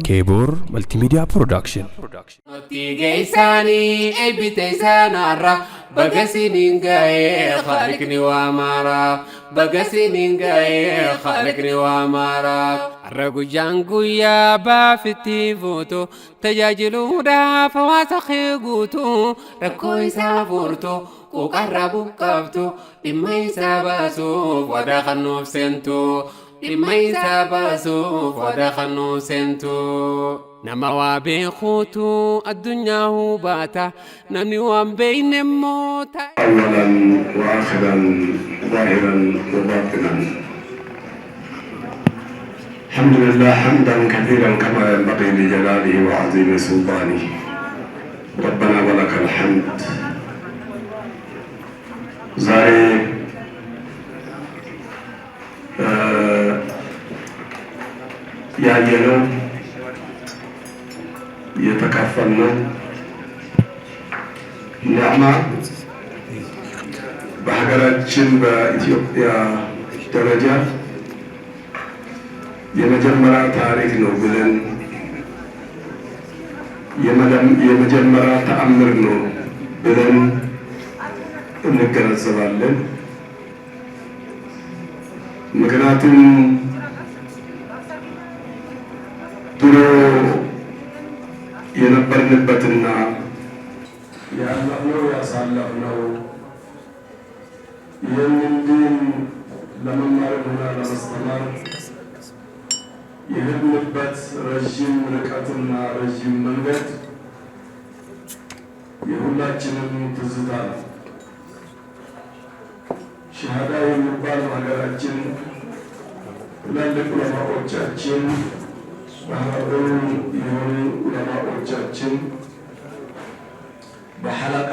Kebor Multimedia Production. Tigeisani ebiteisanara bagasinigae khalikni wa mara bagasinigae khalikni wa mara argu jangu ya bafiti voto tajajilu da fawasakhi gutu rakoi saburto وقربوا كفتو لما يسابسوا ودخلوا سنتو لما يسابسوا ودخلوا سنتو نما بخوتو الدنيا هو باتا نمني وان بين موتا أولا وآخرا ظاهرا وباطنا الحمد لله حمدا كثيرا كما ينبغي لجلاله وعظيم سلطانه ربنا ولك الحمد ዛሬ ያየነው የተካፈልነው ኒዕማ በሀገራችን በኢትዮጵያ ደረጃ የመጀመሪያ ታሪክ ነው ብለን የመጀመሪያ ተአምር ነው ብለን እንገነዘባለን። ምክንያቱም ድሮ የነበርንበትና ያለፈው ያሳለፍነው ይህንን ዲን ለመማርና ለማስተማር የሄድንበት ረዥም ርቀትና ረዥም መንገድ የሁላችንም ትዝታ ነው። ሸሃዳ የሚባል ሀገራችን ትላልቅ ዑለማዎቻችን ባህሩ የሆኑ ዑለማዎቻችን በሐለቃ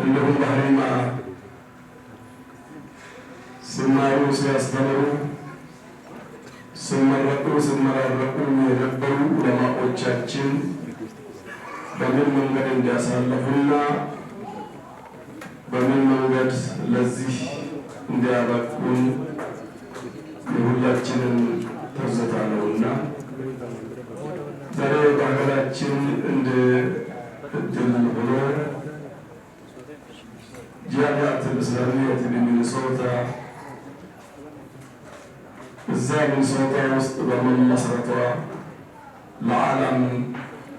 እንዲሁም በህሪማ ሲማሩ ሲያስተምሩ ሲመራረቁ የነበሩ ዑለማዎቻችን በምን መንገድ እንዲያሳለፉና በምን መንገድ ለዚህ እንዲያበቁን የሁላችንም ትዝታ ነውና ዛሬ በሀገራችን እንደ እድል ሆኖ ጃሚዓት እስላሚያት ሚኒሶታ እዛ ሚኒሶታ ውስጥ በመመስረቷ ለዓለም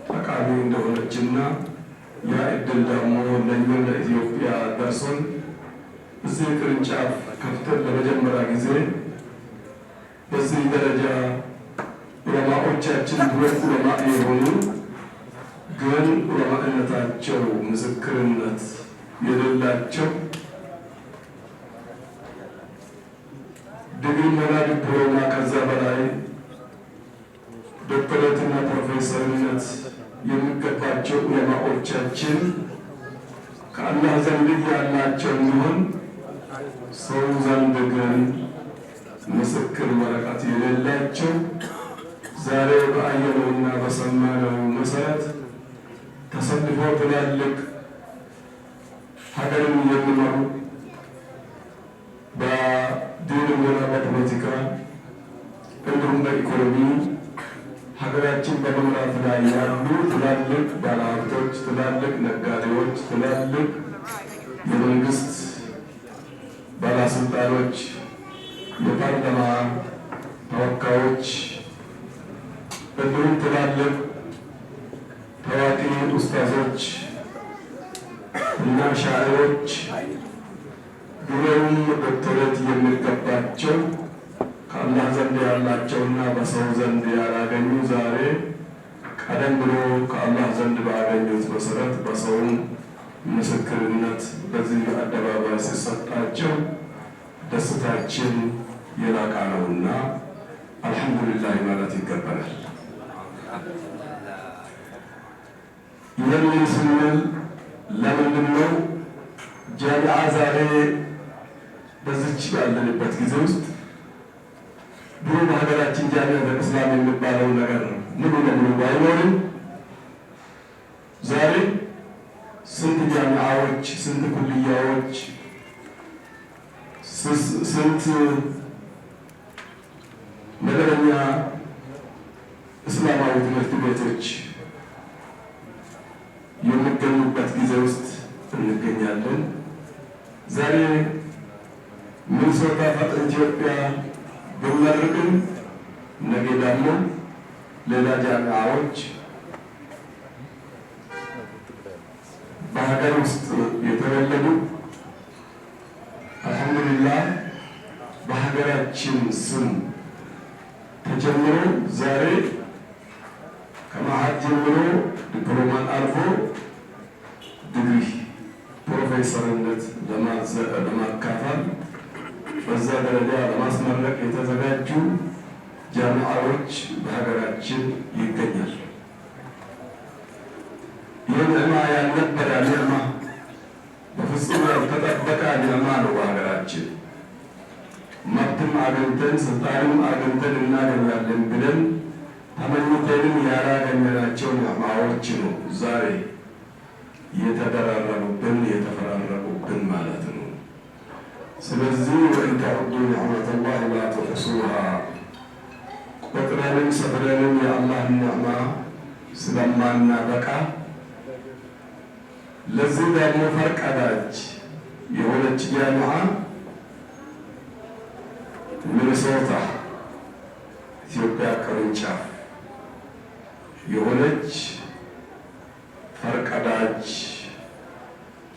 ጠቃሚ እንደሆነችና ያ እድል ደግሞ ለእኛም ለኢትዮጵያ ደርሶን እዚህ ቅርንጫፍ ከፍተን ለመጀመሪያ ጊዜ በዚህ ደረጃ ዑለማዎቻችን ድሮች ዑለማ የሆኑ ግን ዑለማነታቸው ምስክርነት የሌላቸው ዲግሪና ዲፕሎማ ከዛ በላይ ዶክተሬትና ፕሮፌሰርነት የሚገባቸው ዑለማዎቻችን ከአላህ ዘንድ ያላቸው እንዲሆን ሰው ዘንድ ግን ምስክር ወረቀት የሌላቸው ዛሬ በአየነውና በሰማነው መሰረት ተሰልፈው ትላልቅ ሀገርን የሚመሩ በዲንም ሆነ በፖለቲካ እንዲሁም በኢኮኖሚ ሀገራችን በመምራት ላይ ያሉ ትላልቅ ባለሀብቶች፣ ትላልቅ ነጋዴዎች፣ ትላልቅ የመንግስት ባለስልጣኖች፣ የፓርላማ ተወካዮች እንዲሁም ትላልቅ ታዋቂ ኡስታዞች እና ሻዒሮች ድሮውም ዶክተሬት የሚገባቸው ከአላህ ዘንድ ያላቸውና በሰው ዘንድ ያላገኙ ዛሬ ቀደም ብሎ ከአላህ ዘንድ ባገኙት መሰረት በሰውም ምስክርነት በዚህ አደባባይ ሲሰጣቸው ደስታችን የላቀ ነውና አልሐምዱሊላህ ማለት ይገባናል። ይህንን ስንል ለምንድን ነው ጃሚዓ ዛሬ በዚች ባለንበት ጊዜ ውስጥ ድሮ በሀገራችን ጃሚዓ እስላም የሚባለው ነገር ሙሉ ለሙሉ ባይኖርም ዛሬ ስንት ጃሚዓዎች፣ ስንት ኩልያዎች፣ ስንት መደበኛ እስላማዊ ትምህርት ቤቶች የሚገኙበት ጊዜ ውስጥ እንገኛለን። ዛሬ ሚኒሶታ ፈጥን ኢትዮጵያ ብንመርቅም ነገ ደግሞ ሌላ ጃሚዓዎች በሀገር ውስጥ የተወለዱ አልሐምዱሊላህ በሀገራችን ስም ተጀምሮ ዛሬ ከማዕድ ጀምሮ ዲፕሎማን አልፎ ዲግሪ ፕሮፌሰርነት ለማካፈል በዛ ደረጃ ለማስመረቅ የተዘጋጁ ጃሚዓዎች በሀገራችን ይገኛል። ይህ ኒዕማ ያልነበረ ኒዕማ በፍጹም ያልተጠበቀ ኒዕማ ነው። በሀገራችን መብትም አግኝተን ስልጣንም አግኝተን እናገኛለን ብለን ተመኝተንም ያላገኘናቸው ኒዕማዎች ነው ዛሬ የተደራረቡብን የተፈራረቁብን ማለት ነው። ስለዚህ ወኢን ተዑዱ ኒዕመተላሂ ላ ትሕሱሃ ቆጥረንም ሰፍረንም የአላህን ኒዕማ ስለማናበቃ ለዚህ ደግሞ ፈርቀዳጅ የሆነች ጃሚዓ ሚኒሶታ ኢትዮጵያ ቅርንጫፍ የሆነች ፈርቀዳጅ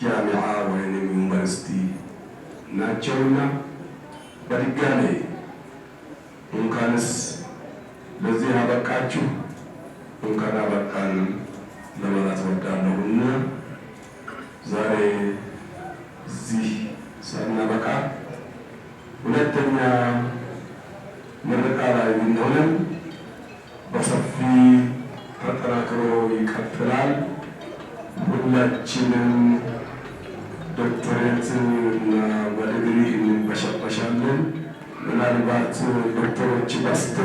ጃሚዓ ወይም ዩኒቨርሲቲ ናቸውና በድጋሜ እንኳንስ ለዚህ አበቃችሁ እንኳን አበቃን ለማለት እወዳለሁና ዛሬ እዚህ ሳናበቃ ሁለተኛ ምረቃ ላይ ብንሆንም በሰፊ ተጠናክሮ ይቀጥላል። ሁላችንም ዶክተሬት እና በዲግሪ እንበሸበሻለን። ምናልባት ዶክተሮች በስቶ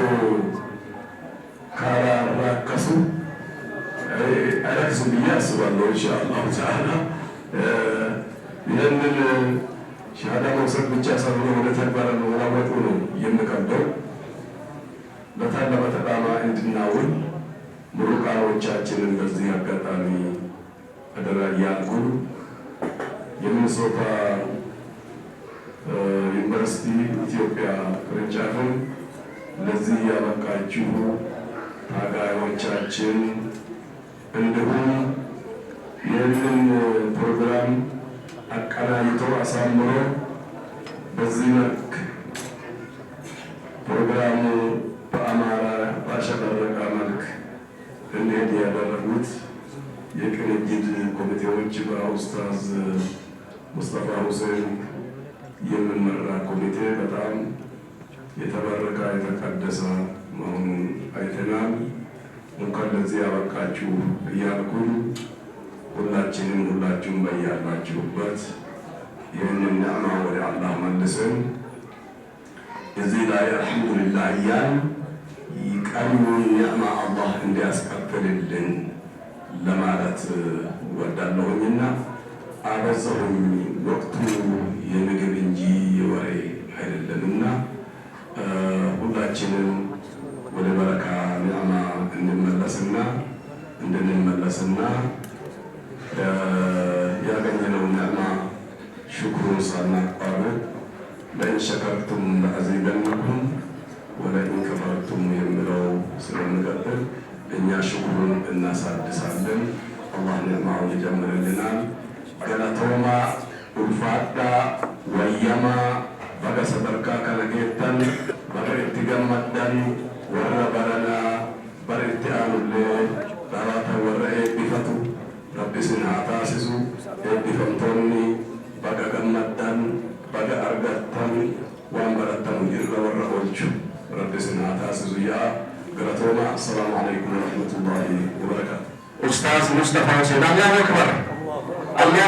ካላራከሱ አይረክሱ ብዬ አስባለሁ። ኢንሻአላሁ ተዓላ ይህንን ሻሃዳ መውሰድ ብቻ ሳይሆን ወደ ተግባር መለወጡ ነው የሚከብደው። በታለመ ዓላማ እንድናውል ምሩቃኖቻችንን በዚህ አጋጣሚ አደራ እያልኩ የሚኒሶታ ዩኒቨርሲቲ ኢትዮጵያ ቅርንጫፍን ለዚህ ያበቃችሁ ታጋዮቻችን እንዲሁም ይህንን ፕሮግራም አቀናጅቶ አሳምሮ በዚህ መልክ ፕሮግራሙ በአማራ ባሸበረቀ መልክ እንዴት ያደረጉት የቅንጅት ኮሚቴዎች በኡስታዝ ሙስጠፋ ሁሴን የሚመራ ኮሚቴ በጣም የተባረከ የተቀደሰ መሆኑን አይተናል። እንኳን ለዚህ ያበቃችሁ እያልኩኝ ሁላችሁም በያላችሁበት ይህንን ኒዕማ ወደ አላህ መልሰን እዚህ ላይ አልሐምዱሊላህ እያልን ቀሪውን ኒዕማ አላህ እንዲያስቀጥልልን ለማለት ወዳለሁኝና አበዛሁኝ። ወቅቱ የምግብ እንጂ የወሬ አይደለምና ሁላችንም ወደ በረካ ኒዕማ እንድንመለስና ያገኘነው ኒዕማ ሽኩሩን ሳናቋርጥ ለኢን ሸከርቱም ለአዚደነኩም ወለኢን ከፈርቱም የሚለው ስለምቀጥል እኛ ሽኩሩን እናሳድሳለን። አላህ ኒዕማውን ይጀምርልናል። ገለቶማ ኡልፋዳ ወየማ በገ ሰደርካ ከነጌተን በገ እት ገመደን ወረ በረና በር እት አኑሌ ዳራተ ወረ ኤቢፈቱ ረቢስን ሀታሲሱ ኤቢፈምቶኒ በገ ገመደን በገ አርገተን ዋን በረተሙ ጅረ ወረ ኦልቹ ረቢስን ሀታሲሱ ያ ገለቶማ። አሰላሙ አለይኩም ወረሕመቱላሂ ወበረካቱ። ኡስታዝ ሙስጠፋ ሁሴን አላሁ አክበር الله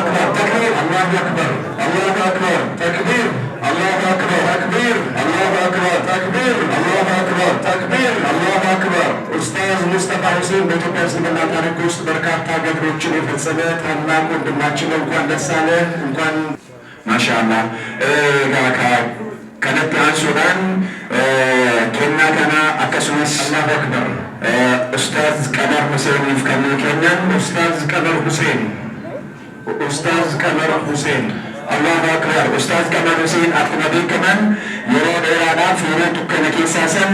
أكبر تكبير الله أكبر الله أكبر تكبير الله أكبر تكبير الله أكبر تكبير الله أكبر تكبير الله أكبر ኡስታዝ ሙስጠፋ ሁሴን በኢትዮጵያ እስልምና ታሪክ ውስጥ በርካታ ገድሎችን የፈጸመ ታላቅ ወንድማችን እንኳን ደስ አለህ። እንኳን ማሻአላህ ከነጥብ አንሱዳን أكسوس الله أكبر أستاذ قمر حسين يفكرني كنن أستاذ قمر حسين أستاذ قمر حسين الله أكبر أستاذ قمر حسين أكمل كمان يرون إرادا في رتو كنكيساسا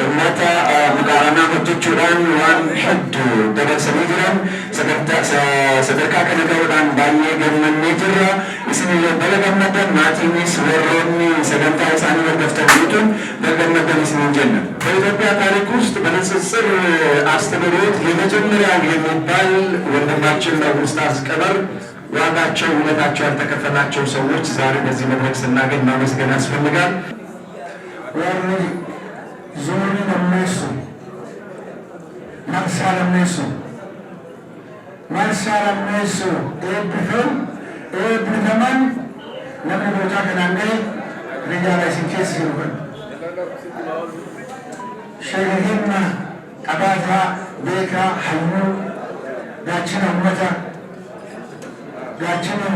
أمتا مقارنة هجتشوران وان حد دبل سميجران سدركا كنكاودان باية جمن نجرة اسم الله بلغ مدن ماتينيس وروني سدنتا إساني والدفتر بيتون بلغ مدن اسم الجنة በኢትዮጵያ ታሪክ ውስጥ በንጽጽር አስተምህሮት የመጀመሪያ የሚባል ወንድማችን ነው ኡስታዝ ቀመር። ዋጋቸው ውለታቸው ያልተከፈላቸው ሰዎች ዛሬ በዚህ መድረክ ስናገኝ ማመስገን ያስፈልጋል። ወርኒ ዞኒ ለነሱ መርሳ ለነሱ ኤብሪፈመን ነምን ቦታ ከናንዴ ሪጃላ ሲንኬስ ይሁን شيخنا أباتا بيكا حيو داتشنا أمتا داتشنا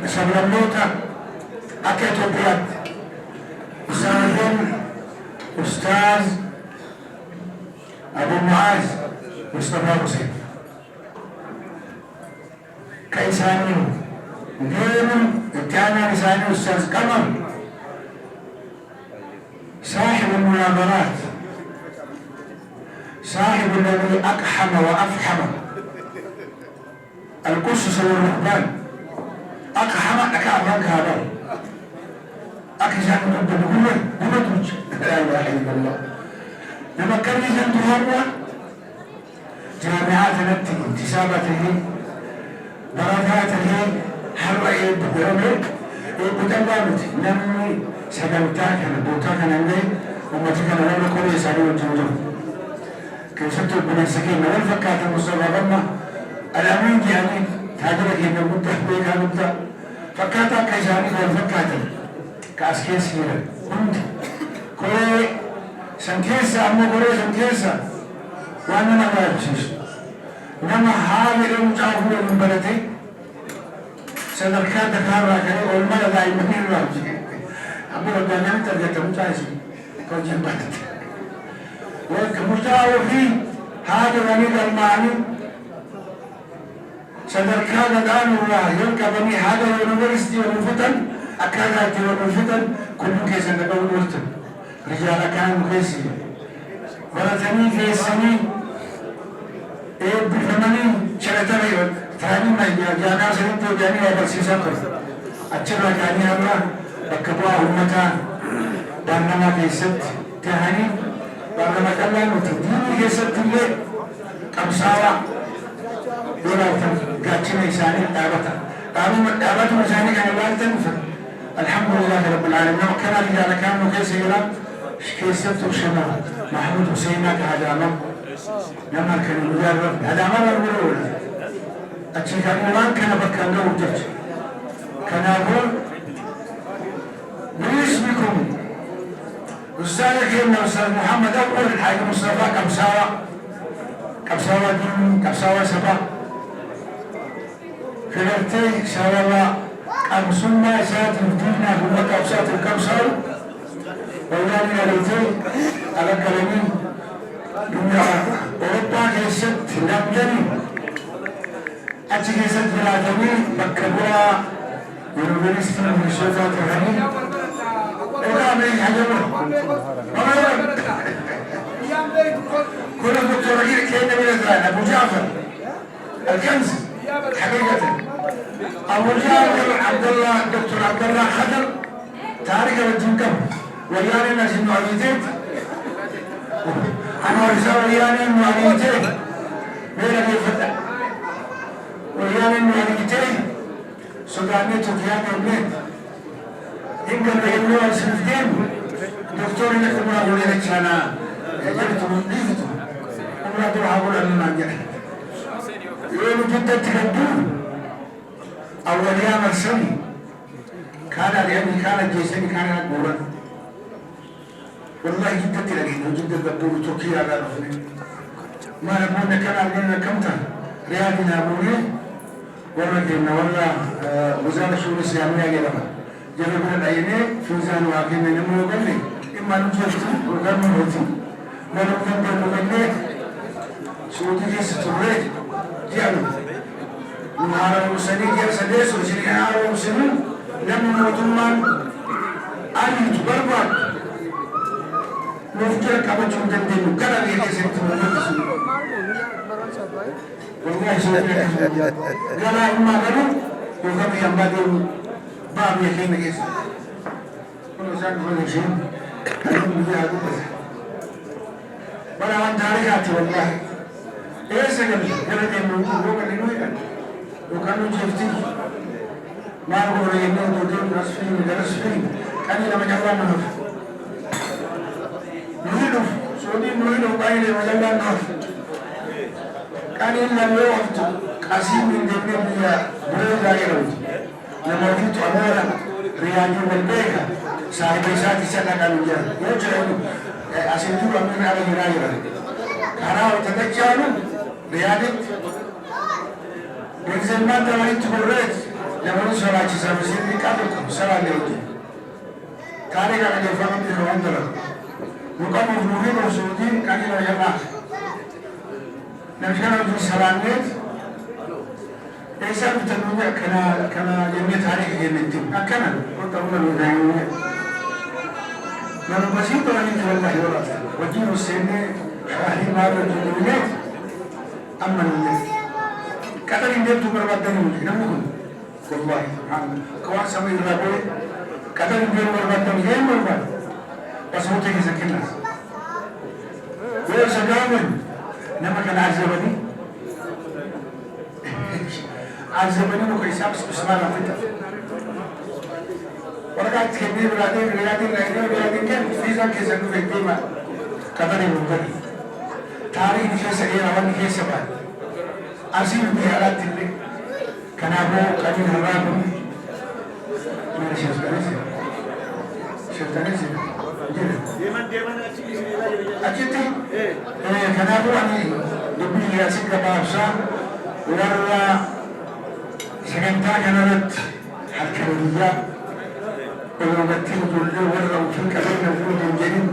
سبلموتا أكيتو بيات أستاذ أبو معاذ مصطفى حسين كيساني دينم اتانا لساني أستاذ قمر صاحب المناظرات صاحب الذي أقحم وأفحم القصص والرهبان أقحم أكابك هذا أكشان بالقوة بمدرج لا إله إلا الله لما كان يجب هو جامعات نبتي انتسابته درجاته حرعي بقرمك وقتلامت نمي سجلتاك بوتاك نمي ومتك نمي كل يسالي وجوده كيفتو بنسكين من الفكات المصطفى بما الأمين يعني تاجرك إنه مدة بيك مدة فكاتا كيساني والفكات كاسكيس هنا كنت كل سنكيسة أمو كل سنكيسة وأنا نبارشيش نما هذه المجاهد من بلدي سنركات دكارا كني أولما لا يمكن الواجب أبو الدنيا ترجع مجاهد كل جنبات وكمجاهد في هذا الغني المعني سنركات الآن الله يلقى بني هذا اليونيفرسيتي والفتن أكادات والفتن كلهم كيس نقول ورتن رجال كانوا كيسي ورثني في السنين بثمانين شرطة ثاني ما جانا سنتو جاني وبرسيسا كر أشرا جاني الله بكبوا أمتا دارنا كيست تهاني دارنا كلا نتدين كيست اللي كمساوا ولا تجاتنا إنساني دابتا دابتا إنساني كان والدن الحمد لله رب العالمين وكان رجال كانوا كيسي كيست وشنا محمود حسين كهذا لما كان مجرد هذا مرة الأول أتشيك الإمام كان بكر له وجهه كان أقول باسمكم أستاذك إن أستاذ محمد أول الحاج مصطفى كبساوة دين كبساوة سبا كبرتي سوالا كبسونا سات الدين هو كبسات الكبساو والله يريتي على كلامي أوروبا كيست لندن أتي كيست بلادني بكبوا يونيفرسيتي من الشيخات الغني أولا من حجمه كل دكتور غير كينا من الزران أبو جعفر الكنز حقيقة أبو جعفر دكتور عبد الله خضر تاريخ الجنكم ويانا ناس المعيدين أنا ورثة ويانا المعيدين ميلا كيفتح ويانا المعيدين سوداني تقيام البيت إنك بيقولوا السنفتين دكتور يكتبون أقول لك أنا جبتم نيفتم أمنا تروح أقول أننا نجح يوم جدا تكبون أول يوم السني كان لأني كان جيسني كان أقولا والله جدا تلاقينه جدا تكبون تركيا على رفني ما نقول كان عندنا كمتا رياضنا أبوني ورجلنا والله وزارة الشؤون الإسلامية جلبها جلبنا العينين في وزان واقعنا نمو قلي ما نجحت وقام موتي ما نقدر نقول سعودي ستوري جعلوا نهار المسلمين يا سديس وشريك نهار المسلمين لم نوتمان أن تبرر نفكر كما تندم كذا اللي يسمى والله سيدنا قال ما قالوا وقام ينبغي باب يحين يسمع كل شيء كل شيء كلهم بيجوا بس ولا عن تاريخاتي والله إيه سجل كذا كانوا يقولوا كانوا وكانوا جفتي ما هو رينو ودين رسفين درسفين كان لما جاوا منه نريد سعودي نريد بايله ولا نعرف كان إلا الوقت قاسم من دبليا برودا يروي لما جيت أمورا رياضي والبيكا صاحب ساتي سنة كانوا جاء يوجدوا أسيطوا من على جرايرا كانوا تتجاهلوا رياضي بنزل ما تلاقي تقولت لما نسوا على جسم سيدي كاتو سلا ليوتي كاري كان يفهم بيروان ترى مقام مفروضين وسعودين كان يلا نحن في سلامات إيش بتنوع كنا يومي تاريخ يمتين أكنا وتقول الوزارة من بسيط ولا والله ولا وجيه السنة شاهين ما بالدنيا أما الناس كذا يندم تبرر بدني نمون والله سبحان كوان سمي الربوي كذا يندم تبرر بدني هم مربى بس هو تيجي سكينة ويا سجامن نما كان عزبني عزبني مو كيساب اسمه رافته ورقات كبير بلادين كان فيزا كيسا في الديما كذا يمكن تاريخ كيسا يراون كيسا بعد أسير بحالات اللي كان أبو كابين هرابو من شفتني أجتي كان أبو أني دبي ياسين كبابسا ورا سكنتا كانت حكمية ولغتين كل ورا وفين كبير نقول جنين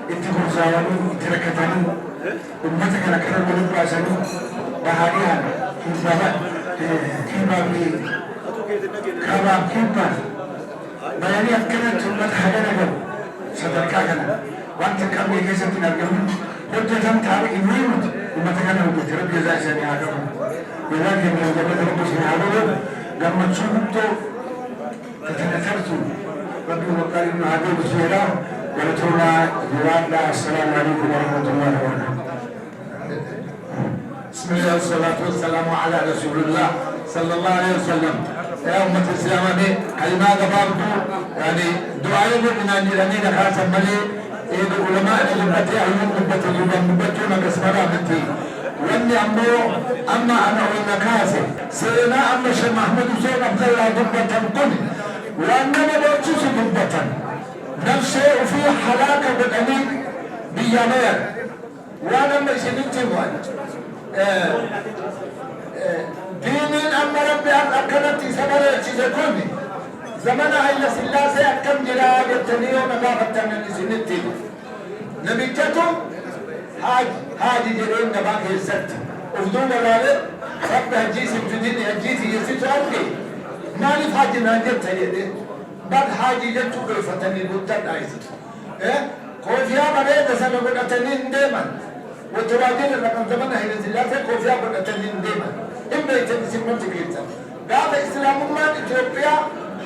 اتقوا زاواني اتركتني ومتى كان كذا ولد باسني بهاريان كباب بياني أكلت ومت حاجة نقول صدقك أنا وأنت كم يجلس في الجنة قلت لهم تعالى إنيمت ومت كان وقلت ربي زاي سني هذا ولكن لو جبت ربي سني هذا لما تشوفته تتنثرتوا ربي وقال إنه هذا بسيرة ولتونا جواب السلام عليكم ورحمة الله وبركاته. بسم الله والصلاة والسلام على رسول الله صلى الله عليه وسلم. يا أمة الإسلام كلمات بابكو يعني دعاء من أني نخاس ملي إذا علماء لبتي علوم لبتي لبتي نكسبنا بتي وأني أما أنا والنكاس سينا أما شيخ محمود حسين عبد الله ضبة كن وأنما بوتشوس ضبة نفسه وفي حلاكة بالأمين بيامير وأنا ما سنتي وانا دينين أما ربي أكلت سبرة تزكوني زمن هاي سلاسة أكم جرا جتني ونبافة من سنتي نبيتكم هاجي جرين نباك يسد أفضل رالي رب هجيس بجدين هجيس يسيت أرقي مالي فاجي ناجت هيدي بعد هاجي جتو بفتني بطن عايزي كوفيا مريدة سنقول أتنين ديما وتواجد الرقم زمن هاي سلاسة كوفيا بطنين ديما إما يتنسي منتقيتا قال إسلام الله إثيوبيا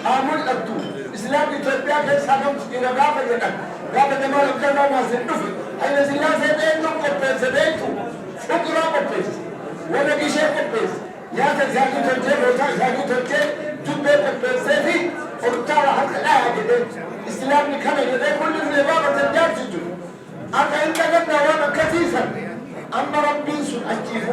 حامل أبدو إسلام إثيوبيا كيس حكم إلى قال يدك قال جمال الجنة ما سنفي هاي سلاسة دينو قبس دينو فقرا قبس ولا بشيء قبس يا تزاكي ترجع وتا زاكي ترجع جبه قبس سيفي فرتار حق لا كده إسلام كان يده كل النظام تنجار تجو أنت قلنا وانا كثيرا أما ربي سنأجيبه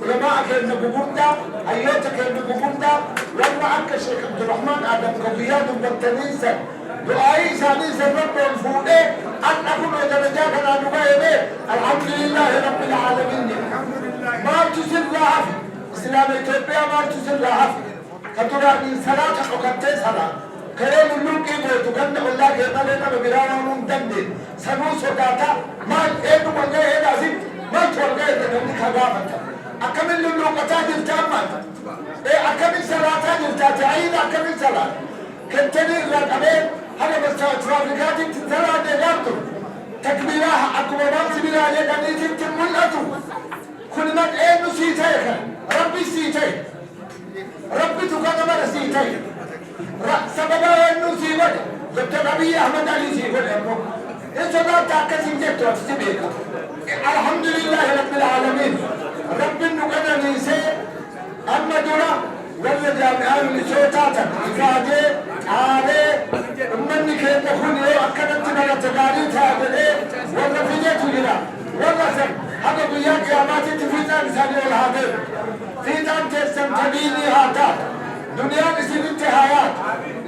لما أكل نبوغوندا أيوتا كل نبوغوندا لما أكل شيخ عبد الرحمن آدم قضيات بالتنيسة دعائي سانيسة رب الفوئة أن أكون درجات أنا نبايبه الحمد لله رب العالمين ما تسل لعف إسلام إثيوبيا ما تسل لعف كترى من صلاة وكتة صلاة كريم اللوكي بوتو كنت الله كيطالينا ببرانا دندي سنو سوداتا ما إيدو وجه إيدازي ما توجه إيدازي كذابته أكمل اللوكتا جلتامات أكمل صلاة جلتات عيد أكمل صلاة كنتني الرقمين هذا بس ترافيكات تترى ديارتو تكبيرها أكبرات بلا يدنيت تملأتو كل من إيدو سيتيك ربي سيتيك ربي تقدم سيتيك سببا إنو سيبت لبتنبي أحمد علي سيبت إن صلاة تاكسي جبتو أفسبيك الحمد لله رب العالمين رب النقدر نيسي أما دولا ولا جامعان لسوتاتا إفادة عالي من كيف نكون أكدت من التقاليد هذا ولا فيجيتو لنا ولا سب هذا بيان قيامات تفيدان سالي والحاضر فيدان تسم تبيني هاتا دنيا نسيب انتهايات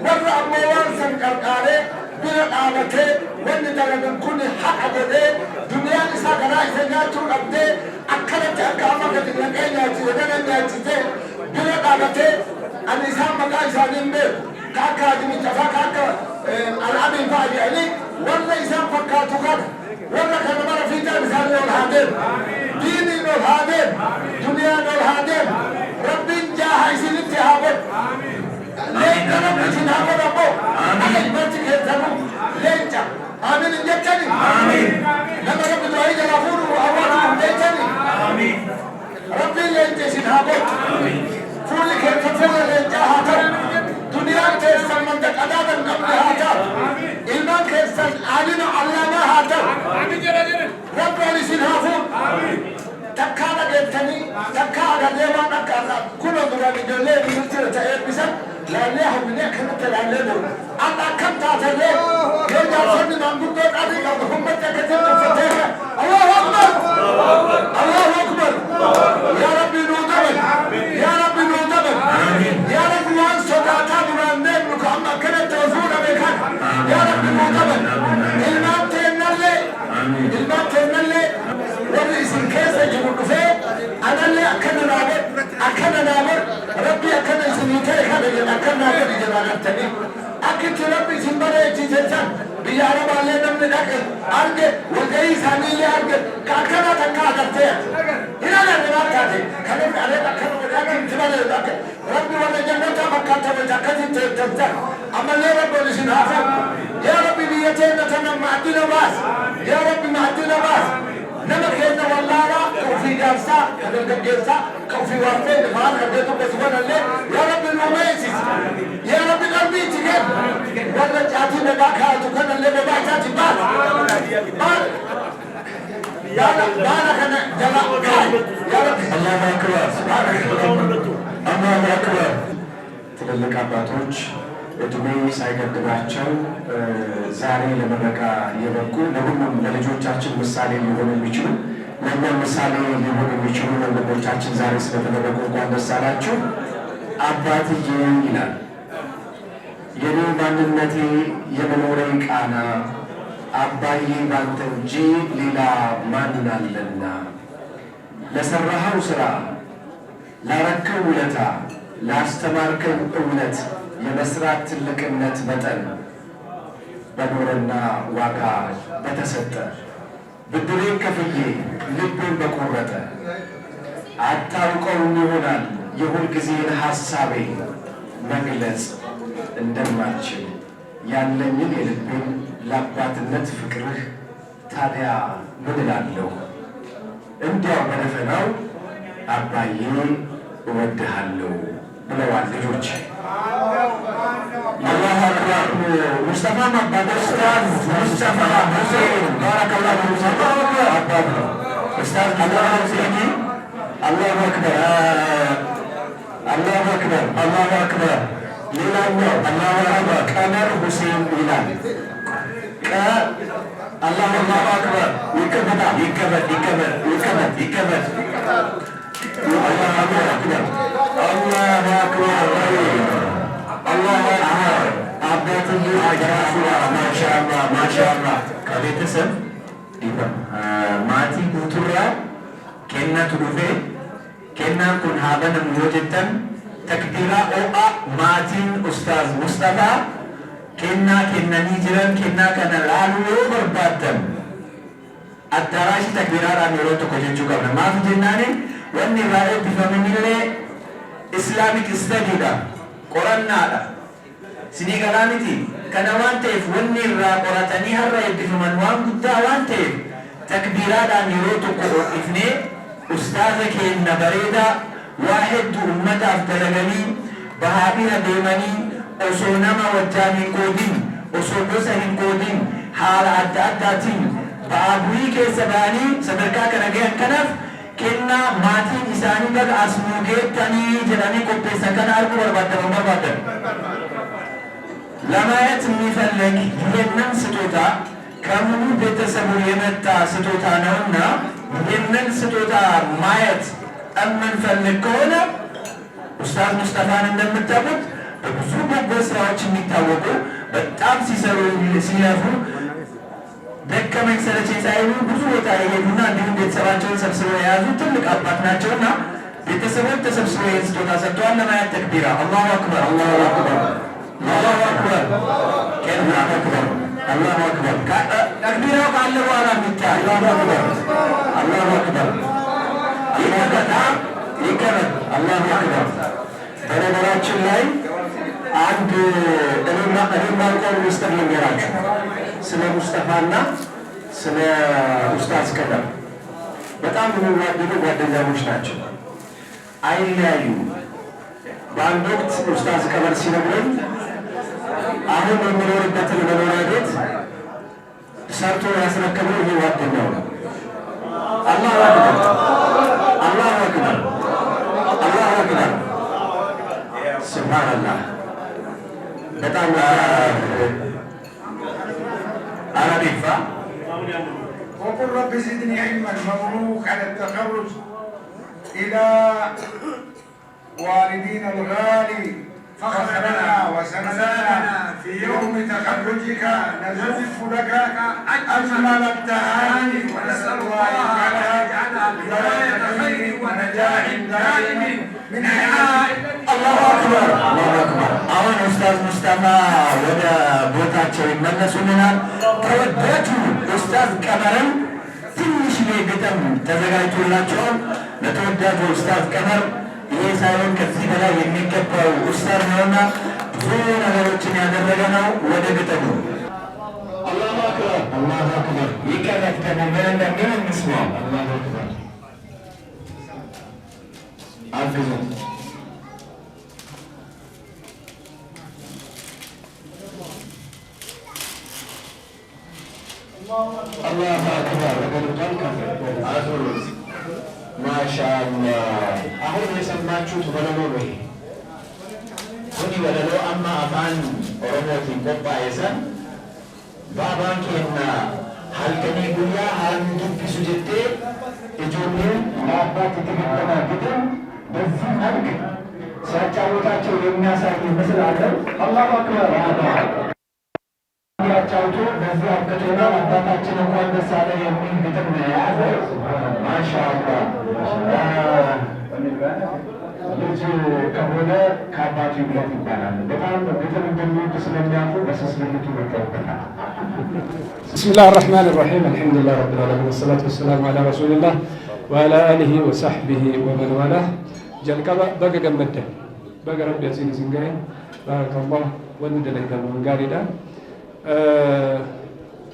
ولا أموال سنقرقاري بلا قامته وندر من كل حق بده دنيا نساء قرائي سنجاتو أبده أكدت أقامك لنقين ياتي ودنا ياتي بلا قامته النساء مقاي سالين بيه كاكا دمي تفا كاكا العبي فاجي علي ولا إسان فكاتو كاكا ولا كان مرة في تنسان والهادم ديني والهادم دنيا والهادم رب جاها يسين انتهابت لين رب سنهابت أبو أنا يبتك يتنو لين جا آمين انجتني لما رب دعي جلافور وأوانهم ليتني ربي لين جسنهابت فولك يتفول لين جاها دنيا كيسان من دك أدادا قبل هاتا إلمان كيسان عالم علامة هاتا رب ولسين هافون تكانا جيتني تكانا ديوان أكانا كل دراني جولي بسرطة تأيب بسن لا ليهم من يكنت العلمون أنا كم تعتلي يرجع صني نمبر دون أبي هم تكتب الفتاة الله أكبر الله أكبر يا ربي نوتمن يا ربي نوتمن يا ربي وان صداتا برانين مكامل كنت توفونا بكان يا ربي نوتمن إلمان تنالي ورئيس الكيسة جمهور فيه أنا اللي أكنا نابر ربي أكنا سنيتي أكنا نابر جنان التني أكنت ربي سنبري جيسان بيارب علينا من أكل أرجع وجاي سامي لي أرجع كأكنا تكادرتين هنا نبات كاتي كلام عليه أكنا ولكن تبالي ذاك ربي ولا جنة مكانته وجاكتي تبتدأ أما اللي ربي لسنا هافم يا ربي بيتنا تنام معدنا باس يا ربي معدنا باس نما كنا والله كوفي جالسة كذا جالسة كوفي وارفين ما كذا بس وانا اللي يا رب المميز يا رب قلبي تجيب ولا جاتي نباكها تكون اللي بباكها بال يا رب بانا كنا جلا يا رب الله أكبر الله أكبر ትልልቅ አባቶች እድሜ ሳይገድባቸው ዛሬ ለምረቃ የበቁ ለሁሉም ለልጆቻችን ምሳሌ ሊሆኑ የሚችሉ ለእኛም ምሳሌ ሊሆኑ የሚችሉ ወንድሞቻችን ዛሬ ስለተመረቁ እንኳን ደስ አላችሁ። አባትዬ ይላል የኔ ማንነቴ የመኖሬ ቃና አባዬ ባንተ እንጂ ሌላ ማን አለና ለሰራኸው ስራ ላረከው ውለታ ላስተማርከኝ እውነት የመስራት ትልቅነት መጠን በኖረና ዋጋ በተሰጠ ብድሬን ከፍዬ ልቤን በቆረጠ አታውቀውም ይሆናል የሁልጊዜን ሐሳቤ መግለጽ እንደማልችል ያለኝን የልቤን ለአባትነት ፍቅርህ ታዲያ ምን እላለሁ እንዲያው በደፈናው አባዬ እወድሃለሁ ብለዋል ልጆች። الله أكبر مصطفى مبادر أستاذ مصطفى حسين بارك الله فيك مصطفى مبادر أستاذ الله حسيني الله أكبر الله أكبر الله أكبر ሌላኛው الله أكبر ቀመር ሁሴን ይላል الله أكبر ይከበታል ይከበት ይከበት الله أكبر الله أكبر الله أكبر አባትዬ ማሻአላህ ማሻአላህ ከቤተሰብ ማቲ ጉቱራ ኬናቱ ዱፌ ኬናን ኩን ሀበንም ዮጀተን ተክቢራ ኦአ ማቲን ኡስታዝ ሙስጠፋ kennanii jiran kennaa kana laaluu yoo barbaaddan addaraashii takbiraadhaan yeroo tokko jechuu qabna. Maaf jennaani wanni irraa eebbifamanillee islaamik istadiidha, qorannaadha. Sinii galaa miti. Kana waan ta'eef wanni irraa qoratanii har'a eebbifaman waan guddaa waan ta'eef takbiraadhaan yeroo tokko ifnee ustaaza keenya bareedaa waa hedduu ummataaf dalaganii bahaadhina deemanii osoo nama wajjaan hin qoodin, osoo gosa hin qoodin, haala adda addaatiin ba'aa bu'ii keessa ba'anii sadarkaa kana gahan kanaaf kennaa maatiin isaanii baga as nuu geettanii jedhanii qopheessan kana arguu barbaadan. ለማየት የሚፈልግ ይህንን ስጦታ ከሙሉ ቤተሰቡ የመጣ ስጦታ ነውና ይህንን ስጦታ ማየት የምንፈልግ ከሆነ ኡስታዝ ሙስጠፋን እንደምታውቁት በብዙ በጎ ስራዎች የሚታወቁ በጣም ሲሰሩ ሲለፉ ደከመኝ ሰለቸኝ ሳይሉ ብዙ ቦታ የሄዱና እንዲሁም ቤተሰባቸውን ሰብስበው የያዙ ትልቅ አባት ናቸውና ቤተሰቦች ተሰብስበው ይህን ስጦታ ሰጥተዋል። ለማየት ተክቢራ አላሁ አክበር፣ አላሁ አክበር፣ አላሁ አክበር፣ አላሁ አክበር፣ አላሁ አክበር። ተክቢራው ካለ በኋላ የሚታይ አላሁ አክበር፣ አላሁ አክበር ይከበታል፣ ይከበት፣ አላሁ አክበር። በነገራችን ላይ አንድ እኔማ ቆም ሚስጥር ልንገራችሁ ስለ ሙስጠፋና ስለ ኡስታዝ ቀመር በጣም የሚዋደዱ ጓደኛሞች ናቸው። አይለያዩ። በአንድ ወቅት ኡስታዝ ቀመር ሲነግረኝ አሁን የሚኖርበትን መኖሪያ ቤት ሰርቶ ያስረከበው ይህ ጓደኛው ነው። አላሁ አክበር፣ አላሁ አክበር፣ አላሁ አክበር። ሱብሃንአላህ በጣም عربيفة وقل رب زدني علما. مبروك على التخرج إلى والدينا الغالي فخرنا وسندنا في يوم تخرجك نزف لك أجمل التهاني ونسأل الله تعالى يجعلها بداية خير ونجاح دائم من حياة. الله أكبر، الله أكبر. أول أستاذ مصطفى ودا بوتاتشو يملسوننا ተወዳጁ ኡስታዝ ቀመርን ትንሽ ቤተም ተዘጋጅቶላቸው ለተወዳጁ ኡስታዝ ቀመር ይሄ ሳይሆን ከዚህ በላይ የሚገባው ኡስታዝ ነውና ብዙ ነገሮችን ያደረገ ነው። ወደ ግጥሙ አላሁ አክበር፣ አላሁ አክበር። ይቀረፍተን ምን እንደሚል እንስማው። አላሁ አክበር አግዙ الله أكبر. ما شاء الله. أهون يسمعوا تبلغوا به. كوني بلغوا أما أفان أرموتي كوبا يسن. بابان كنا هل كني بويا هل نجوب سجدة إجوبه لا بات تكلمنا كده بس هلك. سأجاوبك يوميا سأجي مثل هذا. الله أكبر. ያጫውቱ በዚህ አብቅቶና አባታችን እንኳን ደስ አለ የሚል ግጥም ነው የያዘው። ማሻአላህ ልጅ ከሆነ ከአባቱ ይብለት ይባላል። በጣም ግጥም እንደሚወድ ስለሚያውቁ በስስልቱ መጣውበታል። ብስሚላህ ራህማን ራሒም አልሐምዱሊላህ ረቢል ዓለሚን ወሰላቱ ወሰላሙ ዐላ ረሱሊላህ ወዐላ አሊሂ ወሰሕቢሂ ወመን ዋላህ። ጀልቀባ በገ ገመደ በገ ረቢ ያሲን ሲንጋይ ባረከላህ ወንደለይታ መንጋሪዳ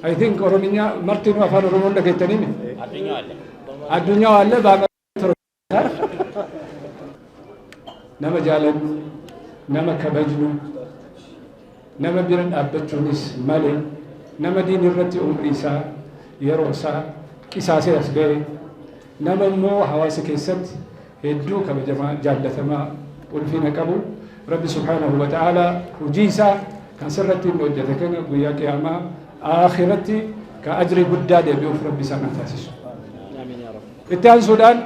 አይ ቲንክ ኦሮምኛ ማርቲኑ አፋን ኦሮሞ እንደገተኒ አዱኛው አለ ባመተር ነመ ጃለን ነመ ከበጅኑ ነመ ቢረን አበቹኒስ ማለ ነመ ዲን ረቲ ኡምሪሳ የሮሳ ቂሳሴ አስገሪ ነመሞ ሐዋስ ከሰት ሄዱ ከበጀማ ጃለተማ ኡልፊነ ቀቡ ረቢ ሱብሓነሁ ወተዓላ ሁጂሳ كسرتي وجدتك ويا قيامة آخرتي كأجر قداد بيوف ربي سنة تاسيس. آمين يا رب. إتيان السودان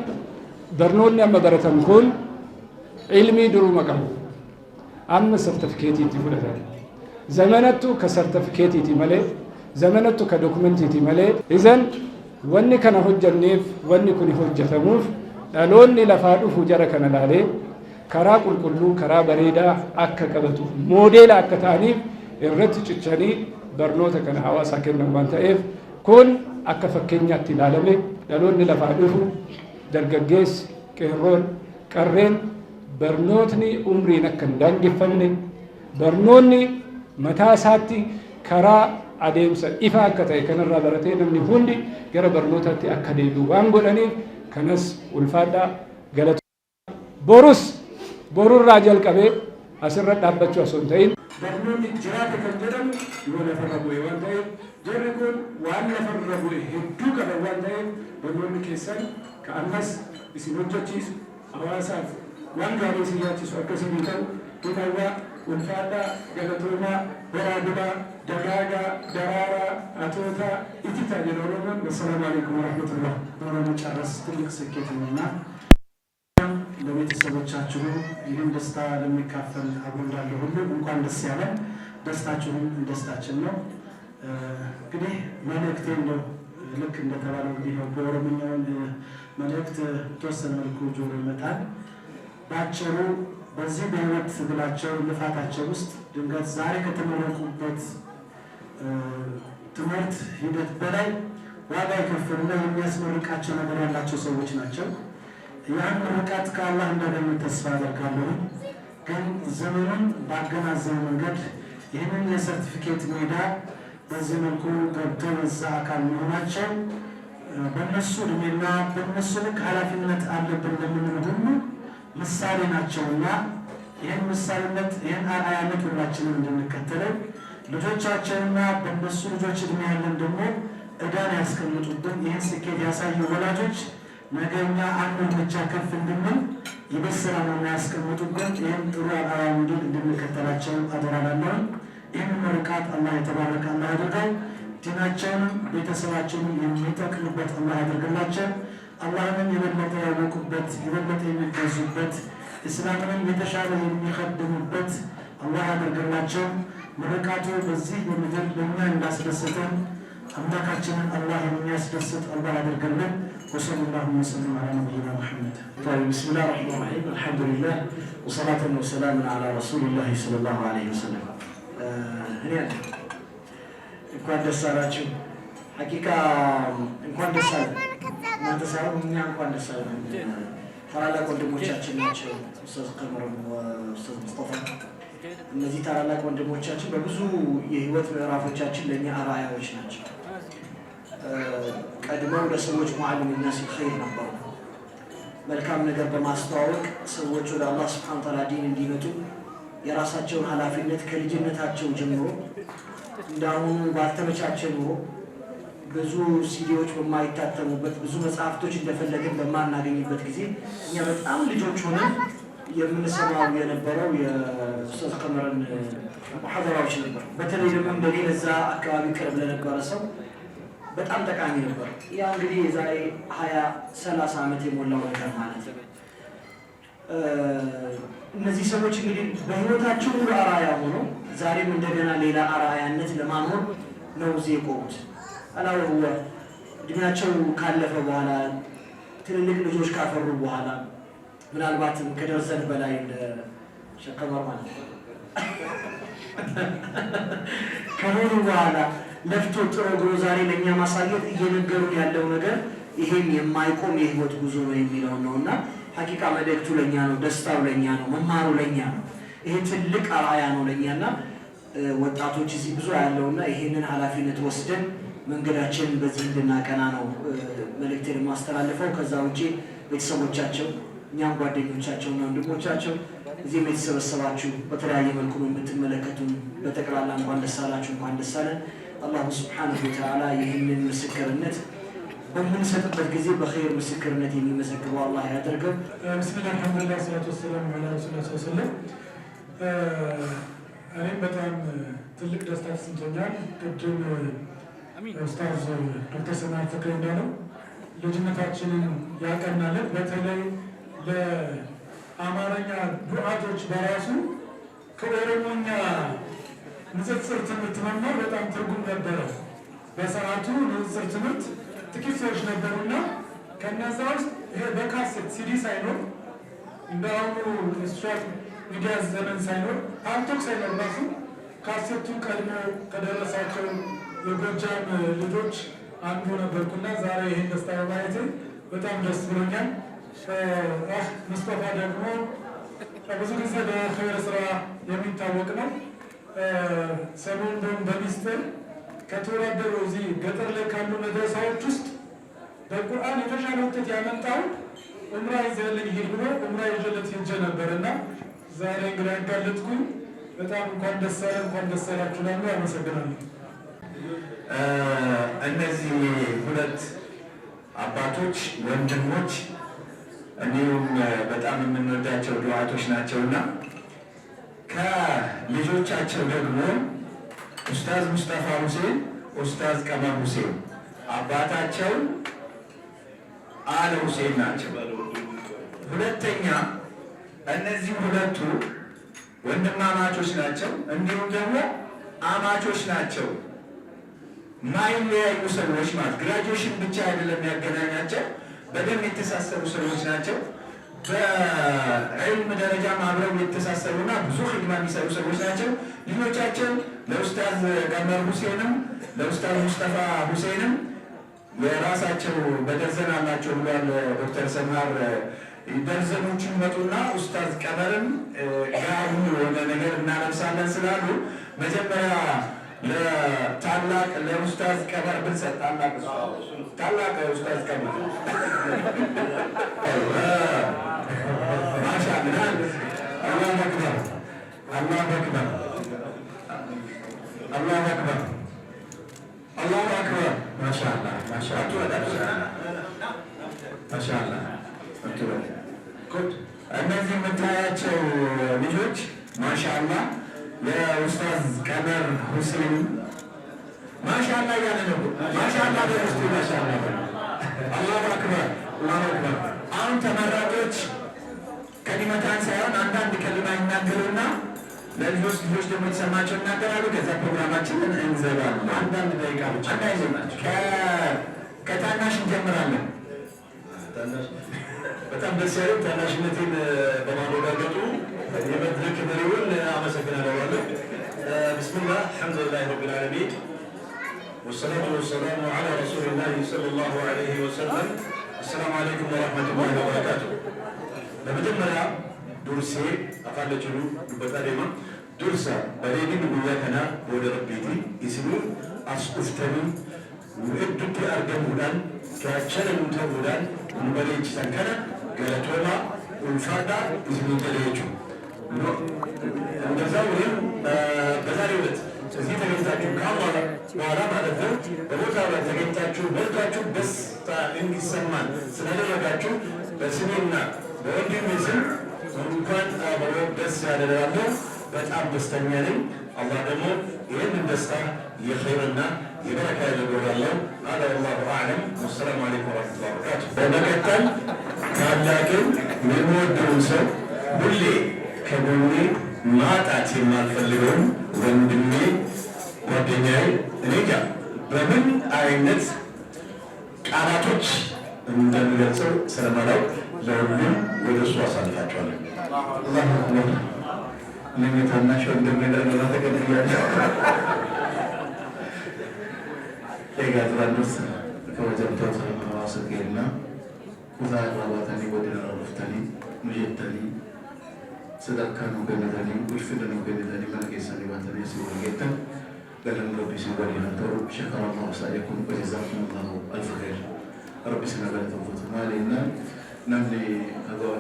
برنون أما برتم كل علمي درو مكان. أما سرتفكيتي تقول هذا. زمانته كسرتفكيتي تملي زمانته كدوكمنتي تملي. إذن واني كان حجة نيف واني كوني حجة ثموف لوني لفادو فجرة كان لالي. كرا كل كلو كرا بريدا أكا كبتو موديل أكا تانيف irratti cichanii barnoota kana hawaasa kennan waan ta'eef kun akka fakkeenyaatti ilaalame dhaloonni lafaa dhufu dargaggeessi qeerroon qarreen barnootni umriin akka hin daangeffamne barnoonni mataa isaatti karaa adeemsa ifa akka ta'e kanarraa baratee namni hundi gara barnootaatti akka deebi'u waan godhaniif kanas ulfaadhaa galata borurraa jalqabee asirra dhaabbachuu osoo hin ta'in barnoonni jiraate kan jedhamu yoo lafarra bu'e waan ta'eef jarri kun waan lafarra bu'e hedduu qaban waan ta'eef barnoonni keessan ka'ammas isin hojjechiisu hawaasaaf waan gaarii isin yaachisu akkasii ta'u hidhawaa ulfaadhaa galatoomaa baraadulaa dagaagaa daraaraa atootaa itita jedhu oromoon wasalaamu አለይኩም ወራህመቱላህ በመጨረስ ትልቅ ስኬት ነውና ለቤተሰቦቻችሁ ይህን ደስታ ለሚካፈል አብሮ እንዳለ ሁሉ እንኳን ደስ ያለን ደስታችሁም ደስታችን ነው። እንግዲህ መልእክቴ ነው ልክ እንደተባለው እንግዲህ በኦሮምኛው መልእክት ተወሰነ መልኩ ጆሮ ይመታል። ባጭሩ በዚህ በህይወት ብላቸው ልፋታቸው ውስጥ ድንገት ዛሬ ከተመረቁበት ትምህርት ሂደት በላይ ዋጋ የከፈሉና የሚያስመርቃቸው ነገር ያላቸው ሰዎች ናቸው። ያን ምርቃት ከአላህ እንዳገኙ ተስፋ አደርጋለሁ። ግን ዘመኑን ባገናዘበ መንገድ ይህንን የሰርቲፊኬት ሜዳ በዚህ መልኩ ገብተው እዛ አካል መሆናቸው በእነሱ እድሜና በእነሱ ልክ ኃላፊነት አለብን ለምንል ሁሉ ምሳሌ ናቸውና ይህን ምሳሌነት ይህን አርአያነት ሁላችንም እንድንከተለው ልጆቻቸውና በእነሱ ልጆች እድሜ ያለን ደግሞ ዕዳን ያስቀምጡብን ይህን ስኬት ያሳዩ ወላጆች ነገኛ አንድ እርምጃ ከፍ እንድንል የበሰራ ነው ያስቀምጡብን ይህን ጥሩ አርአያ እንድንከተላቸው አደራላለሁ። ይህን ምርቃት አላህ የተባረከ አላህ ያድርገው። ዲናቸውንም ቤተሰባቸውን የሚጠቅሙበት አላህ ያድርግላቸው። አላህንም የበለጠ ያወቁበት የበለጠ የሚገዙበት እስላምንም የተሻለ የሚቀድሙበት አላህ ያድርግላቸው። ምርቃቱ በዚህ በምድር ለእኛ እንዳስደሰተን አምላካችንን አላህ የሚያስደስት አላህ ያድርግልን። ወሰለላሁ ወሰለም ዐላ ነቢይና ሙሐመድ። ቢስሚላህ ረሕማን ረሒም አልሐምዱሊላህ ወሰላቱን ወሰላሙን ዐላ ረሱሊላህ ሰለላሁ ዐለይሂ ወሰለም። እኔ እንኳን ደስ አላችሁ። ሐቂቃ እንኳን ደስ አለን። እናንተ ሳይሆን እኛ እንኳን ደስ አለን። ታላላቅ ወንድሞቻችን ናቸው ኡስታዝ ቀመርም ኡስታዝ ሙስጠፋ። እነዚህ ታላላቅ ወንድሞቻችን በብዙ የህይወት ምዕራፎቻችን ለእኛ አርአያዎች ናቸው። ቀድመው ለሰዎች ሙዓሊምና ኸይር ነበሩ። መልካም ነገር በማስተዋወቅ ሰዎች ወደ አላህ ሱብሓነሁ ወተዓላ ዲን እንዲመጡ የራሳቸውን ኃላፊነት ከልጅነታቸው ጀምሮ እንዳሁኑ ባልተመቻቸ ኑሮ ብዙ ሲዲዎች በማይታተሙበት ብዙ መጽሐፍቶች እንደፈለግን በማናገኝበት ጊዜ እኛ በጣም ልጆች ሆነን የምንሰማው የነበረው የኡስታዝ ቀመርን ሙሐደራዎች ነበር። በተለይ ደግሞ እንደኔ ለዛ አካባቢ ቅርብ ለነበረ ሰው በጣም ጠቃሚ ነበር። ያ እንግዲህ የዛሬ 20-30 ዓመት የሞላው ነገር ማለት ነው። እነዚህ ሰዎች እንግዲህ በህይወታቸው ሁሉ አርአያ ሆነው ዛሬም እንደገና ሌላ አርአያነት ለማኖር ነው እዚህ የቆሙት። አላወሁ እድሜያቸው ካለፈ በኋላ ትልልቅ ልጆች ካፈሩ በኋላ ምናልባትም ከደርዘን በላይ እንደሸከመር ማለት ነው ከሆኑ በኋላ ለፍቶ ጥሮ ግሮ ዛሬ ለእኛ ማሳየት እየነገሩን ያለው ነገር ይሄም የማይቆም የህይወት ጉዞ ነው የሚለው ነው እና ሐቂቃ መልእክቱ ለእኛ ነው፣ ደስታው ለእኛ ነው፣ መማሩ ለእኛ ነው። ይሄ ትልቅ አርአያ ነው ለእኛና ወጣቶች እዚህ ብዙ ያለውና ይሄንን ኃላፊነት ወስደን መንገዳችንን በዚህ እንድናቀና ነው መልእክቴን ማስተላለፈው። ከዛ ውጪ ቤተሰቦቻቸው እኛም ጓደኞቻቸውና ወንድሞቻቸው እዚህ የተሰበሰባችሁ በተለያየ መልኩ የምትመለከቱን በጠቅላላ እንኳን ደስ አላችሁ፣ እንኳን ደስ አለን። አላሁ ሱብሓነሁ ወተዓላ ይህንን ምስክርነት በምንሰጥበት ጊዜ በኸይር ምስክርነት የሚመሰክረው አላህ ያደርገው። ቢስሚላህ አልሐምዱሊላህ ሰላቱ ወሰላሙ ዐላ ረሱሊላህ ሰለላሁ እኔም በጣም ትልቅ ደስታ ተሰምቶኛል። ቅድም ኡስታዝ ዶክተር ሰማል ፈክሬ እንዳለው ልጅነታችንን ያቀናለን። በተለይ ለአማርኛ ዱዓቶች በራሱ ከኦሮሞኛ ንጽጽር ትምህርት መማር በጣም ትርጉም ነበረው። በሰዓቱ ንጽጽር ትምህርት ጥቂት ሰዎች ነበሩና ከነዛ ውስጥ ይሄ በካሴት ሲዲ ሳይኖር እንደአሁኑ ሶሻል ሚዲያ ዘመን ሳይኖር ፓልቶክ ሳይኖር ራሱ ካሴቱ ቀድሞ ከደረሳቸው የጎጃም ልጆች አንዱ ነበርኩና ዛሬ ይህን ደስታ በማየቴ በጣም ደስ ብሎኛል። ሙስጠፋ ደግሞ ብዙ ጊዜ በኸይር ስራ የሚታወቅ ነው። ሰሞኑን በሚስጥር ከተወዳደሩ እዚህ ገጠር ላይ ካሉ መድረሳዎች ውስጥ በቁርአን የተሻለ ውጤት ያመጣው ዑምራ ይዘህልኝ ሂድ ብሎ ዑምራ ይዤለት ሄጄ ነበር እና ዛሬ እንግዲህ ያጋለጥኩኝ በጣም እንኳን ደስ አለ እንኳን ደስ አላችሁ እላለሁ። አመሰግናለሁ። እነዚህ ሁለት አባቶች ወንድሞች እንዲሁም በጣም የምንወዳቸው ዱዓቶች ናቸውና ከልጆቻቸው ደግሞ ኡስታዝ ሙስጠፋ ሁሴን፣ ኡስታዝ ቀመር ሁሴን አባታቸው አለ ሁሴን ናቸው። ሁለተኛ እነዚህ ሁለቱ ወንድማማቾች ናቸው፣ እንዲሁም ደግሞ አማቾች ናቸው። ማይለያዩ ሰዎች ማለት ግራጁዌሽን ብቻ አይደለም ያገናኛቸው፣ በደም የተሳሰሩ ሰዎች ናቸው። በዕልም ደረጃ አብረው የተሳሰሩና ብዙ ኺድማ የሚሰሩ ሰዎች ናቸው። ልጆቻቸው ለኡስታዝ ቀመር ሁሴንም ለኡስታዝ ሙስጠፋ ሁሴንም የራሳቸው በደርዘን አላቸው ብሏል ዶክተር ሰማር። ደርዘኖቹ ይመጡና ኡስታዝ ቀመርም ጋር የሆነ ነገር እናለብሳለን ስላሉ መጀመሪያ ለታላቅ ለኡስታዝ ቀመር ብንሰጥ ታላቅ ኡስታዝ ቀመር ማሻአላህ አላሁ አክበር አላሁ አክበር አላሁ አክበር አላሁ አክበር ማሻአላህ ማሻአላህ። እነዚህ የምታያቸው ልጆች ማሻአላህ የኡስታዝ ቀመር ሁሴን ማሻአላህ እያለ ነው። ማሻአላህ በውስጡ ማሻአላህ አላሁ አክበር አላሁ አክበር። አሁን ተመራቂዎች ከሊመታን ሳይሆን አንዳንድ ከሊማ ይናገሩና ለልጆች ደግሞ የተሰማቸው ይናገራሉ። ከዛ ፕሮግራማችንን እንዘጋለን። አንዳንድ ደቂቃ ብቻ እንዳይዘናቸው። ከታናሽ እንጀምራለን። በጣም ደስ ያለው ታናሽነቴን በማረጋገጡ የመድረክ መሪውን አመሰግናለሁ። ቢስሚላህ አልሐምዱሊላህ ረቢል ዓለሚን ወሰላቱ ወሰላሙ ዐላ ረሱሊላህ ሰለላሁ ዐለይሂ ወሰለም። አሰላሙ አለይኩም ወረሕመቱላሂ ወበረካቱህ። ለመጀመሪያ ዱርሴ አፋለችሉ ዱበታ ዴማ ዱርሳ በሌሊን ጉያ ከና ወደ ረቢቲ ኢስኑ አስቁፍተኒ ውእዱቲ አርገሙዳን ከቸለን ተውዳን ሙበሌች ሰንከነ ገለቶማ ኡልፋዳ ኢስኑ ገለቹ እንደዛ ወይም በዛሬው ዕለት እዚህ ተገኝታችሁ ካሟላ በኋላ ማለት ነው በቦታ ላይ ተገኝታችሁ መልካችሁ ደስታ እንዲሰማን ስላደረጋችሁ በስሜና በወንድሜ ስም እንኳን አብሮ ደስ ያደረጋለሁ። በጣም ደስተኛ ነኝ። አላህ ደግሞ ይህንን ደስታ የኸይርና የበረካ ያደርገዋለሁ። አላ ወላሁ አዕለም። ወሰላሙ አለይኩም ወረሕመቱላሂ ወበረካቱህ። በመቀጠል ታላቅን የምወደውን ሰው ሁሌ ከጎኔ ማጣት የማልፈልገውን ወንድሜ ጓደኛዬ እኔ ጋር በምን አይነት ቃላቶች እንደሚገልጸው ስለማላውቅ ለሁሉም ወደ እሱ አሳልፋቸዋለሁ። አላሁ አክበር። እኔ ታናሽ ወንድሜ ለሌላ ተገድያለሁ። ኤጋትራንስ ከወጀብቶት ማዋሰጌና ኩታ ባባታኒ ወደና ረፍታኒ ሙጀተኒ ሰደካኑ ገነታኒ ቁሽፍደኑ ገነታኒ መልኬሳኒ ባታኒ ሲወርጌተን ገለም ረቢ ሲወሪሃተሩ ሸከረ አላሁ ሳይኩም ወጀዛኩም አላሁ አልፍ ኸይር። ረቢ ስናገለተውት ማሌና namni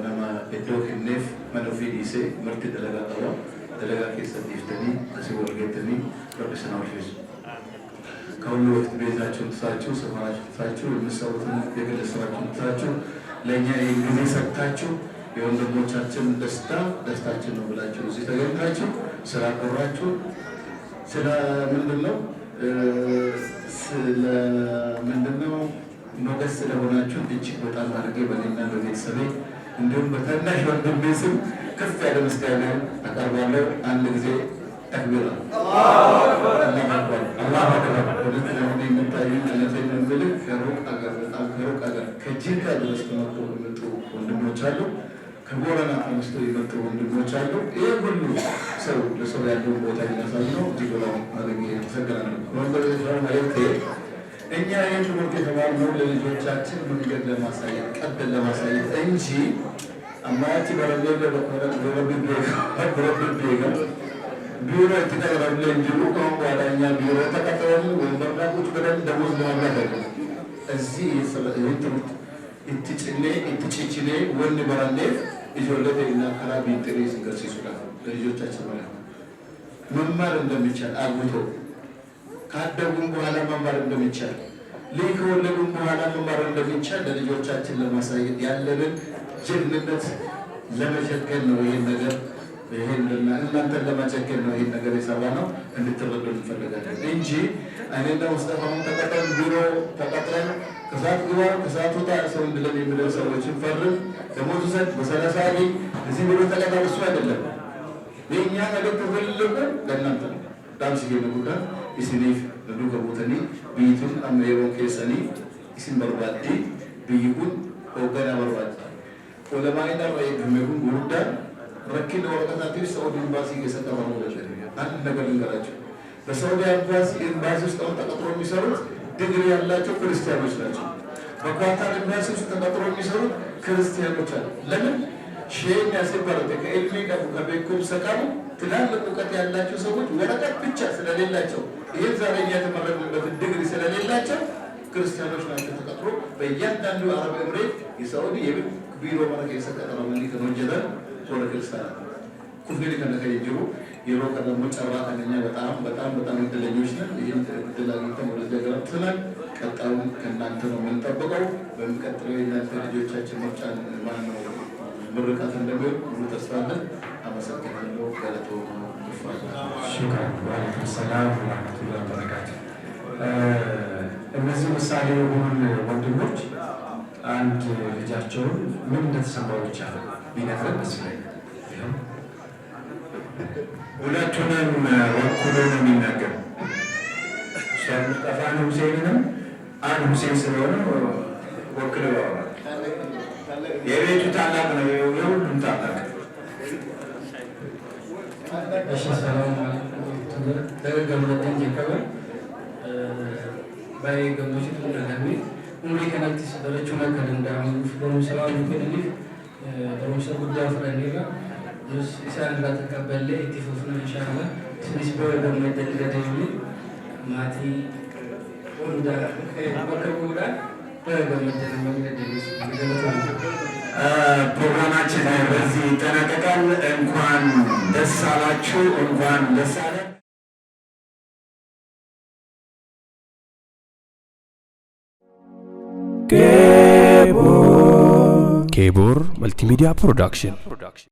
nama iddoo kenneef mana ofii dhiisee marti dalagaa qaba. Dalagaa keessatti iftanii asii wal geettanii rabbi sana ulfeessu. ከሁሉ በፊት ቤዛችሁን ትታችሁ ሰፈራችሁን ትታችሁ የምትሰሩትን የግል ስራችሁን ትታችሁ ለእኛ ይህን ጊዜ ሰጥታችሁ የወንድሞቻችን ደስታ ደስታችን ነው ብላችሁ እዚህ ተገኝታችሁ ስላቆራችሁ ስለ ምንድነው ሞገስ ስለሆናችሁ እጅግ በጣም አድርጌ በእኔና በቤተሰቤ እንዲሁም በታናሽ ወንድሜ ስም ከፍ ያለ ምስጋና አቀርባለሁ። አንድ ጊዜ ተክቢራ አላሁ አክበር። ወደት ለሆነ የምታዩ እነቴን የምልክ ከሩቅ አገር በጣም ከሩቅ አገር ከጅጋ ድረስ ተመርጦ የመጡ ወንድሞች አሉ። ከቦረና ተነስተው የመጡ ወንድሞች አሉ። ይህ ሁሉ ሰው ለሰው ያለውን ቦታ የሚያሳይ ነው። እጅግ በጣም አድርጌ አመሰግናለሁ። ወንበዴ መልእክቴ እኛ ይህን ትምህርት የተማርነው ለልጆቻችን መንገድ ለማሳየት ቀበል ለማሳየት እንጂ አማያቲ በረሌ በረብቤጋ ቢሮ የተቀረበለ እንጅሉ ከሆን በኋላ እኛ ቢሮ ተቀጠረን ወንበርና ቁጭ ብለን ደሞዝ ለማብላት አይደለም። እዚህ ይህን ትምህርት እትጭኔ እትጭችኔ ወንድ በረሌ ይዞለት እና ከራ ቢጥሪ ሲገርሲሱላ ለልጆቻችን ማለት መማር እንደሚቻል አግብቶ ካደጉም በኋላ መማር እንደሚቻል ልጅ ከወለዱም በኋላ መማር እንደሚቻል ለልጆቻችን ለማሳየት ያለንን ጀግንነት ለመሸከል ነው። ይህን ነገር እናንተን ለማጨገን ነው ይህን ነገር የሰራ ነው። እንድትረዱ እንፈልጋለን እንጂ እኔና ሙስጠፋውን ተቀጥረን ቢሮ ተቀጥረን ከሰዓት ግባ ከሰዓት ወጣ ሰው እንድለን የሚለው ሰዎችን ፈርም ደሞዝ ውሰድ በሰላሳ ላይ እዚህ ቢሮ ተቀጣሪ እሱ አይደለም። የእኛ ነገር ተፈልጎ ለእናንተ ነው። ዳምስጌ ነጉዳ ኢስኒፍ ነዱ ከቦተኒ ብይቱን አምሬሮን ኬሰኒ ኢስን በርባዴ ብይኩን ሆገና በርባዴ ኦለማይና ራይ በመጉን ጉርዳ ረኪን ወረቀታቲፍ ሳውዲ ኤምባሲ የሰጠው ነው። አንድ ነገር ልንገራቸው። በሳውዲ ኤምባሲ ውስጥ ተቀጥሮ የሚሰሩት ዲግሪ ያላቸው ክርስቲያኖች ናቸው። በኳታር ኤምባሲ ውስጥ ተቀጥሮ የሚሰሩት ክርስቲያኖች አሉ። ለምን ሼህ ያሰበረተ ከኢልሚ ጋር ከቤኩም ሰቃሙ ትላልቅ እውቀት ያላቸው ሰዎች ወረቀት ብቻ ስለሌላቸው ይሄን ዛሬ የተመረቅንበት ዲግሪ ስለሌላቸው ክርስቲያኖች ናቸው ተቀጥሮ በእያንዳንዱ አረብ ኤምሬት የሳውዲ ቢሮ ማለት የሰጠው ነው። ከመጀደር ወደ ክርስቲያን ኩፍኔ ከነከይጅሩ የሮ ከደሞ ጨራ ከኛ በጣም እድለኞች ነን። ይህን እድል አግኝተን ወደዚህ ገረብተናል። ቀጣዩን ከእናንተ ነው የምንጠብቀው። በሚቀጥለው የእናንተ ልጆቻችን ምርጫን ማነው ምርቃት እንደሚሆን ሙሉ ተስፋ አለን። አመሰግናለሁ። ገለቶ ሽክራን ወአለይኩም ሰላም ወራህመቱላሂ ወበረካቱ። እነዚህ ምሳሌ የሆኑን ወንድሞች አንድ ልጃቸውን ምን እንደተሰማው ብቻ ቢነግረን ደስ ይለኛል። ሁለቱንም ወክሎ ነው የሚናገር። ኡስታዝ ሙስጠፋን ሁሴንንም አንድ ሁሴን ስለሆነ ወክሎ ያወራል። የቤቱ ታላቅ ነው፣ የሁሉም ታላቅ። እሺ ሰላም አለይኩም ተገመደን ጀከበ ባይ ገምጂ ተደረገ ኡምሪ ከነክስ ደረቹና ከደንዳሙ ፍሮም ሰላም ይከደሊ ደሮሰ ጉዳይ ፍረኒጋ ዩስ ኢሳን ጋር ተቀበለ ኢቲፉፍና ኢንሻአላህ ትንሽ በደም መደደደኝ ማቲ ወንዳ በከቡዳ ፕሮግራማችን በዚህ ይጠናቀቃል። እንኳን ደስ አላችሁ፣ እንኳን ደስ አለን። ኬቦር መልቲሚዲያ ፕሮዳክሽን